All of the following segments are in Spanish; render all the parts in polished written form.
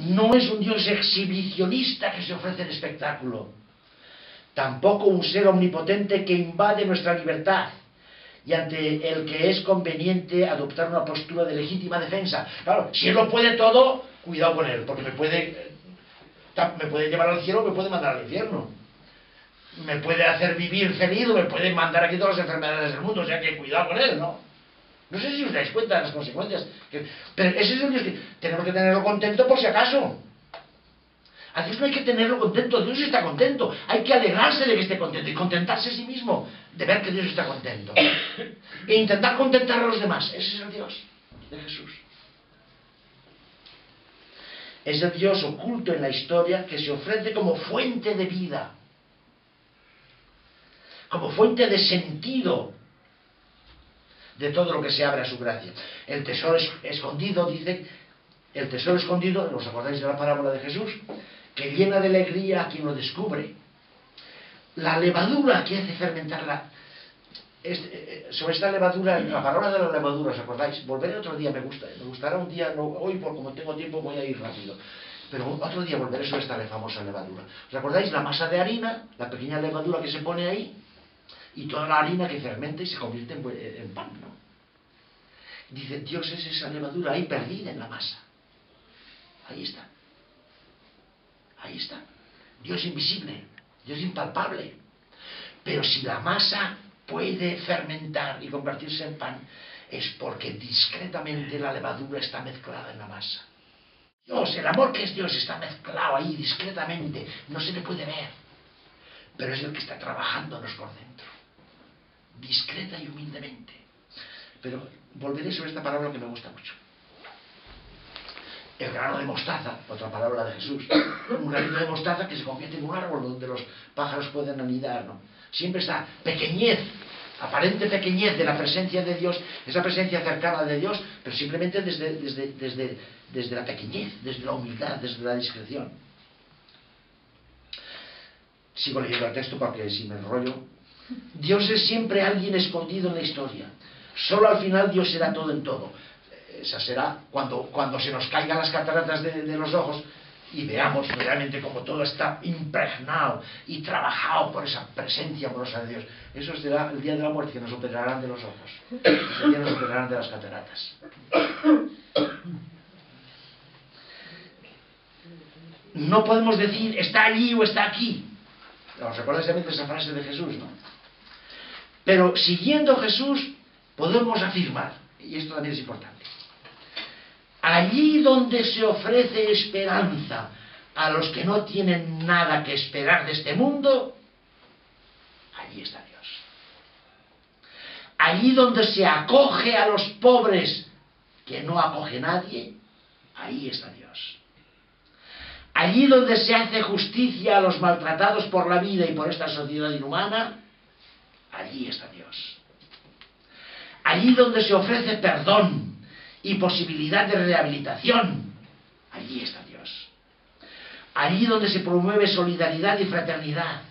no es un Dios exhibicionista que se ofrece en espectáculo, tampoco un ser omnipotente que invade nuestra libertad y ante el que es conveniente adoptar una postura de legítima defensa. Claro, si Él lo puede todo, cuidado con Él, porque me puede llevar al cielo o me puede mandar al infierno. Me puede hacer vivir feliz o me puede mandar aquí todas las enfermedades del mundo, o sea que cuidado con Él, ¿no? No sé si os dais cuenta de las consecuencias. Pero ese es el Dios que tenemos que tenerlo contento por si acaso. A Dios no hay que tenerlo contento, Dios está contento. Hay que alegrarse de que esté contento y contentarse a sí mismo de ver que Dios está contento. E intentar contentar a los demás. Ese es el Dios de Jesús. Es el Dios oculto en la historia que se ofrece como fuente de vida, como fuente de sentido de todo lo que se abre a su gracia. El tesoro escondido, dice, el tesoro escondido, ¿os acordáis de la parábola de Jesús? Que llena de alegría a quien lo descubre. La levadura que hace fermentarla. Sobre esta levadura, la palabra de la levadura, ¿os acordáis? Volveré otro día, me gustará un día, no, hoy por como tengo tiempo voy a ir rápido. Pero otro día volveré sobre esta famosa levadura. ¿Os acordáis? La masa de harina, la pequeña levadura que se pone ahí, y toda la harina que fermenta y se convierte en pan, ¿no? Dice, Dios es esa levadura ahí perdida en la masa. Ahí está. Ahí está. Dios invisible, Dios impalpable. Pero si la masa puede fermentar y convertirse en pan, es porque discretamente la levadura está mezclada en la masa. Dios, el amor que es Dios está mezclado ahí discretamente, no se le puede ver, pero es el que está trabajándonos por dentro, discreta y humildemente. Pero volveré sobre esta palabra que me gusta mucho. El grano de mostaza, otra palabra de Jesús, un granito de mostaza que se convierte en un árbol donde los pájaros pueden anidar, ¿no? Siempre esta pequeñez, aparente pequeñez de la presencia de Dios, esa presencia cercana de Dios, pero simplemente desde la pequeñez, desde la humildad, desde la discreción. Sigo leyendo el texto porque si me enrollo. Dios es siempre alguien escondido en la historia. Solo al final Dios será todo en todo. Esa será cuando se nos caigan las cataratas de los ojos y veamos realmente cómo todo está impregnado y trabajado por esa presencia amorosa de Dios. Eso será el día de la muerte, que nos operarán de los ojos. Ese día nos operarán de las cataratas. No podemos decir está allí o está aquí. ¿Os recordáis también de esa frase de Jesús, no? Pero siguiendo Jesús podemos afirmar, y esto también es importante, allí donde se ofrece esperanza a los que no tienen nada que esperar de este mundo, allí está Dios. Allí donde se acoge a los pobres que no acoge nadie, ahí está Dios. Allí donde se hace justicia a los maltratados por la vida y por esta sociedad inhumana, allí está Dios. Allí donde se ofrece perdón y posibilidad de rehabilitación, allí está Dios. Allí donde se promueve solidaridad y fraternidad,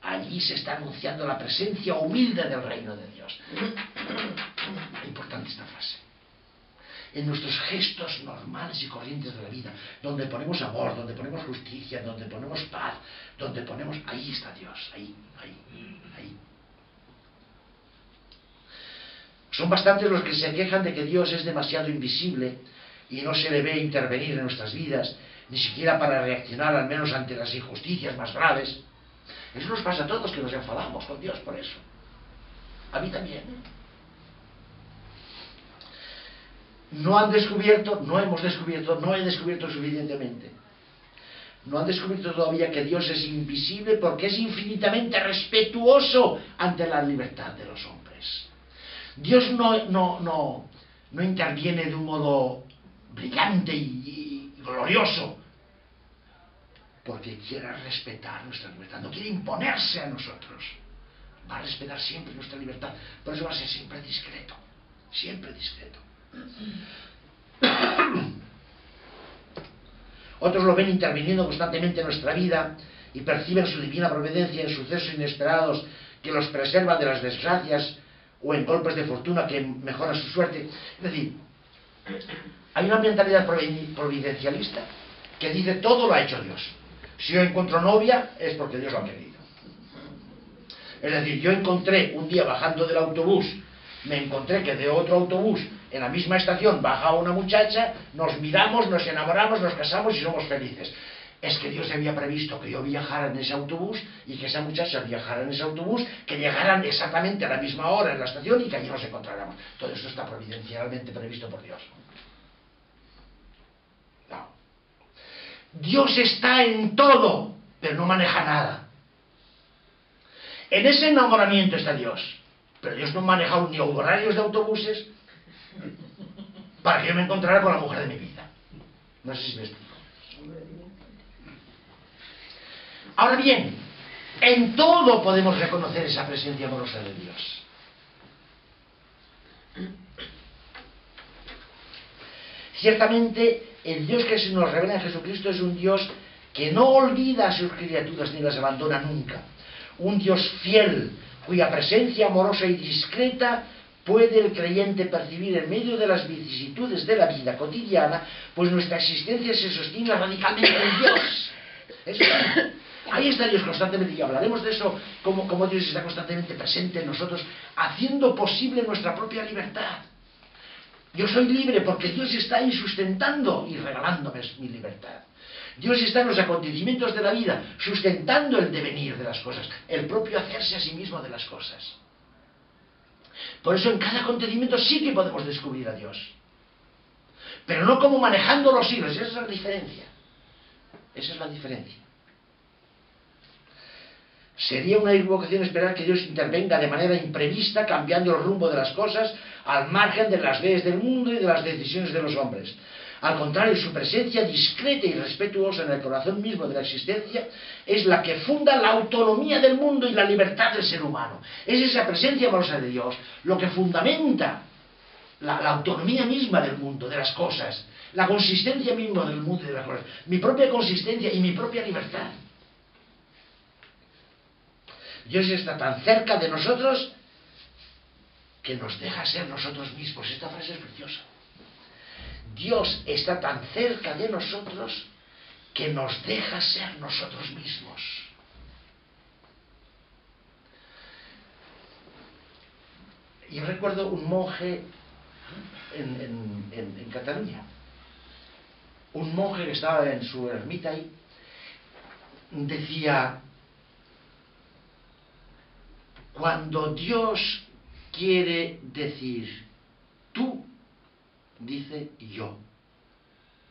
allí se está anunciando la presencia humilde del reino de Dios. Importante esta frase. En nuestros gestos normales y corrientes de la vida, donde ponemos amor, donde ponemos justicia, donde ponemos paz, donde ponemos... ahí está Dios, ahí. Son bastantes los que se quejan de que Dios es demasiado invisible y no se le ve intervenir en nuestras vidas, ni siquiera para reaccionar al menos ante las injusticias más graves. Eso nos pasa a todos, que nos enfadamos con Dios por eso. A mí también. No he descubierto suficientemente. No han descubierto todavía que Dios es invisible porque es infinitamente respetuoso ante la libertad de los hombres. Dios no interviene de un modo brillante y glorioso porque quiere respetar nuestra libertad, no quiere imponerse a nosotros. Va a respetar siempre nuestra libertad, por eso va a ser siempre discreto, siempre discreto. Otros lo ven interviniendo constantemente en nuestra vida y perciben su divina providencia en sucesos inesperados que los preservan de las desgracias o en golpes de fortuna que mejoran su suerte. Es decir, hay una mentalidad providencialista que dice todo lo ha hecho Dios. Si yo encuentro novia es porque Dios lo ha querido. Es decir, yo encontré un día bajando del autobús, me encontré que de otro autobús en la misma estación bajaba una muchacha, nos miramos, nos enamoramos, nos casamos y somos felices. Es que Dios había previsto que yo viajara en ese autobús y que esa muchacha viajara en ese autobús, que llegaran exactamente a la misma hora en la estación y que allí nos encontráramos. Todo esto está providencialmente previsto por Dios. No. Dios está en todo, pero no maneja nada. En ese enamoramiento está Dios, pero Dios no maneja ni horarios de autobuses para que yo me encontrara con la mujer de mi vida. No sé si me explico. Ahora bien, en todo podemos reconocer esa presencia amorosa de Dios. Ciertamente, el Dios que se nos revela en Jesucristo es un Dios que no olvida a sus criaturas ni las abandona nunca. Un Dios fiel, cuya presencia amorosa y discreta puede el creyente percibir en medio de las vicisitudes de la vida cotidiana, pues nuestra existencia se sostiene radicalmente en Dios. Eso es. Ahí está Dios constantemente, y hablaremos de eso, como Dios está constantemente presente en nosotros, haciendo posible nuestra propia libertad. Yo soy libre porque Dios está ahí sustentando y regalándome mi libertad. Dios está en los acontecimientos de la vida, sustentando el devenir de las cosas, el propio hacerse a sí mismo de las cosas. Por eso en cada acontecimiento sí que podemos descubrir a Dios. Pero no como manejando los hilos, esa es la diferencia. Esa es la diferencia. Sería una equivocación esperar que Dios intervenga de manera imprevista, cambiando el rumbo de las cosas, al margen de las leyes del mundo y de las decisiones de los hombres. Al contrario, su presencia discreta y respetuosa en el corazón mismo de la existencia es la que funda la autonomía del mundo y la libertad del ser humano. Es esa presencia amorosa de Dios lo que fundamenta la autonomía misma del mundo, de las cosas, la consistencia misma del mundo y de las cosas, mi propia consistencia y mi propia libertad. Dios está tan cerca de nosotros que nos deja ser nosotros mismos. Esta frase es preciosa. Dios está tan cerca de nosotros que nos deja ser nosotros mismos. Yo recuerdo un monje en Cataluña. Un monje que estaba en su ermita ahí decía: cuando Dios quiere decir tú, dice yo.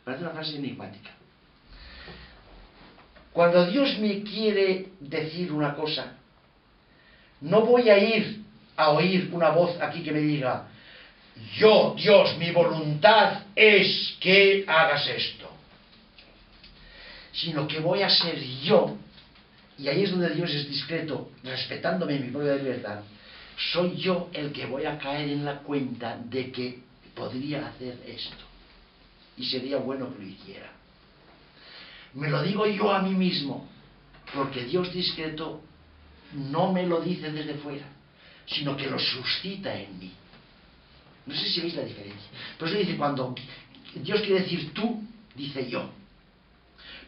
Parece una frase enigmática. Cuando Dios me quiere decir una cosa, no voy a ir a oír una voz aquí que me diga: yo, Dios, mi voluntad es que hagas esto. Sino que voy a ser yo. Y ahí es donde Dios es discreto, respetándome en mi propia libertad. Soy yo el que voy a caer en la cuenta de que podría hacer esto. Y sería bueno que lo hiciera. Me lo digo yo a mí mismo, porque Dios discreto no me lo dice desde fuera, sino que lo suscita en mí. No sé si veis la diferencia. Por eso dice, cuando Dios quiere decir tú, dice yo.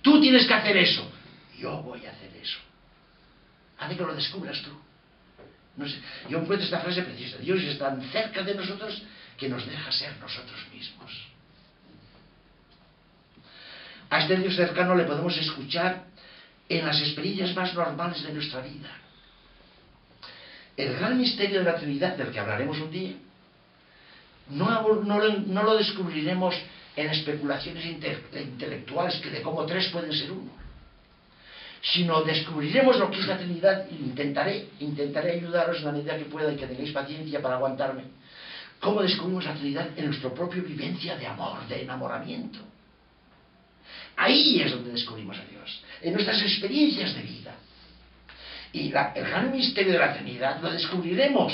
Tú tienes que hacer eso. Yo voy a hacer eso. Hace que lo descubras tú. No sé, yo encuentro esta frase preciosa. Dios es tan cerca de nosotros que nos deja ser nosotros mismos. A este Dios cercano le podemos escuchar en las experiencias más normales de nuestra vida. El gran misterio de la Trinidad, del que hablaremos un día, no lo descubriremos en especulaciones intelectuales que de cómo tres pueden ser uno, sino descubriremos lo que es la Trinidad. Y intentaré ayudaros en la medida que pueda y que tengáis paciencia para aguantarme. Cómo descubrimos la Trinidad en nuestra propia vivencia de amor, de enamoramiento. Ahí es donde descubrimos a Dios, en nuestras experiencias de vida. Y el gran misterio de la Trinidad lo descubriremos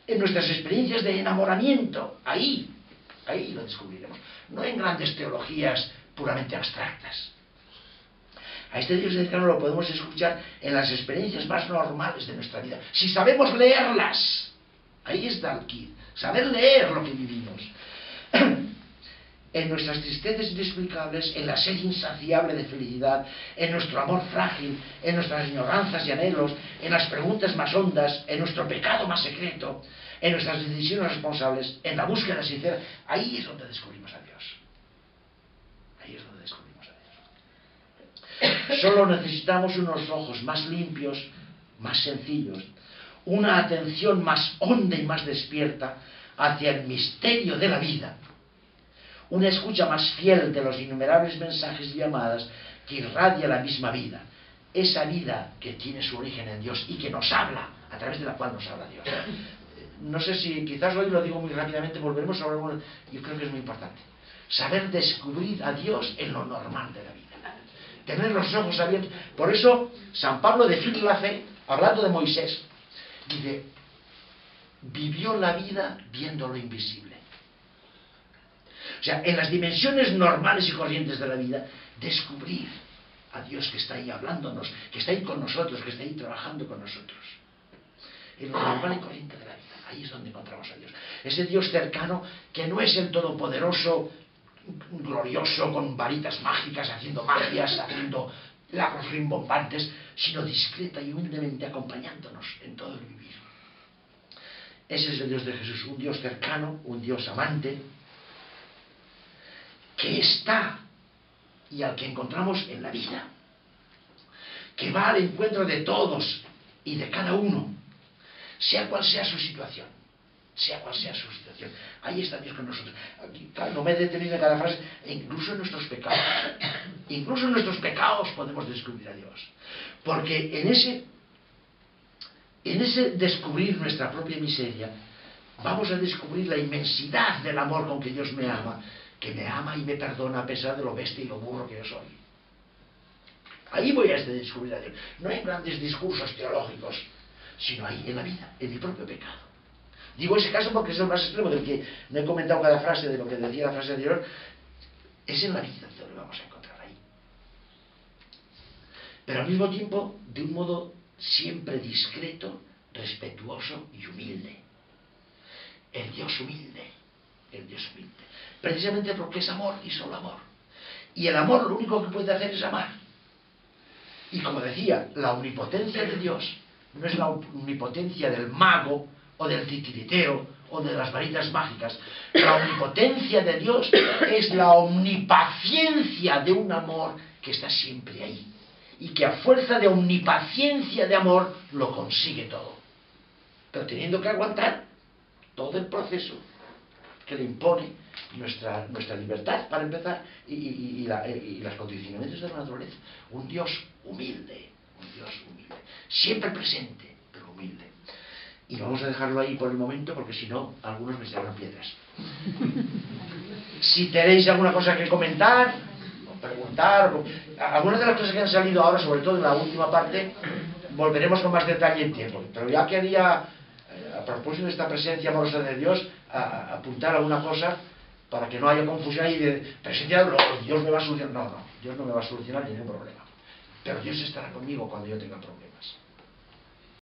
en nuestras experiencias de enamoramiento. Ahí lo descubriremos, no en grandes teologías puramente abstractas. A este Dios cercano lo podemos escuchar en las experiencias más normales de nuestra vida, si sabemos leerlas. Ahí está el kit, saber leer lo que vivimos. en nuestras tristezas inexplicables, en la sed insaciable de felicidad, en nuestro amor frágil, en nuestras añoranzas y anhelos, en las preguntas más hondas, en nuestro pecado más secreto, en nuestras decisiones responsables, en la búsqueda sincera. Ahí es donde descubrimos a Dios. Ahí es donde descubrimos a Dios. Solo necesitamos unos ojos más limpios, más sencillos, una atención más honda y más despierta hacia el misterio de la vida, una escucha más fiel de los innumerables mensajes y llamadas que irradia la misma vida, esa vida que tiene su origen en Dios y que nos habla, a través de la cual nos habla Dios. No sé si, quizás hoy lo digo muy rápidamente, volveremos a hablar, yo creo que es muy importante. Saber descubrir a Dios en lo normal de la vida. Tener los ojos abiertos. Por eso, San Pablo define la fe, hablando de Moisés, dice, vivió la vida viendo lo invisible. O sea, en las dimensiones normales y corrientes de la vida, descubrir a Dios que está ahí hablándonos, que está ahí con nosotros, que está ahí trabajando con nosotros. En lo normal y corriente de la vida, ahí es donde encontramos a Dios. Ese Dios cercano que no es el todopoderoso, glorioso, con varitas mágicas, haciendo magias, haciendo milagros rimbombantes, sino discreta y humildemente acompañándonos en todo el vivir. Ese es el Dios de Jesús, un Dios cercano, un Dios amante, que está y al que encontramos en la vida, que va al encuentro de todos y de cada uno, sea cual sea su situación, sea cual sea su situación. Ahí está Dios con nosotros. Aquí, claro, no me he detenido en cada frase, incluso en nuestros pecados podemos descubrir a Dios, porque en ese descubrir nuestra propia miseria, vamos a descubrir la inmensidad del amor con que Dios me ama y me perdona a pesar de lo bestia y lo burro que yo soy. Ahí voy a descubrir a Dios. No en grandes discursos teológicos, sino ahí, en la vida, en mi propio pecado. Digo ese caso porque es el más extremo, del que no he comentado cada frase de lo que decía la frase anterior. Es en la vida donde lo vamos a encontrar ahí. Pero al mismo tiempo, de un modo siempre discreto, respetuoso y humilde. El Dios humilde. El Dios humilde. Precisamente porque es amor y solo amor. Y el amor lo único que puede hacer es amar. Y como decía, la omnipotencia de Dios no es la omnipotencia del mago o del titiritero o de las varitas mágicas. La omnipotencia de Dios es la omnipaciencia de un amor que está siempre ahí y que a fuerza de omnipaciencia de amor lo consigue todo, pero teniendo que aguantar todo el proceso que le impone nuestra libertad, para empezar, y los condicionamientos de la naturaleza. Un Dios humilde, siempre presente, pero humilde. Y vamos a dejarlo ahí por el momento, porque si no, algunos me echarán piedras. Si tenéis alguna cosa que comentar, o preguntar, algunas de las cosas que han salido ahora, sobre todo en la última parte, volveremos con más detalle en tiempo. Pero ya quería, a propósito de esta presencia amorosa de Dios, apuntar alguna cosa para que no haya confusión y de presencia, Dios me va a solucionar. No, Dios no me va a solucionar ningún problema. Pero Dios estará conmigo cuando yo tenga problemas.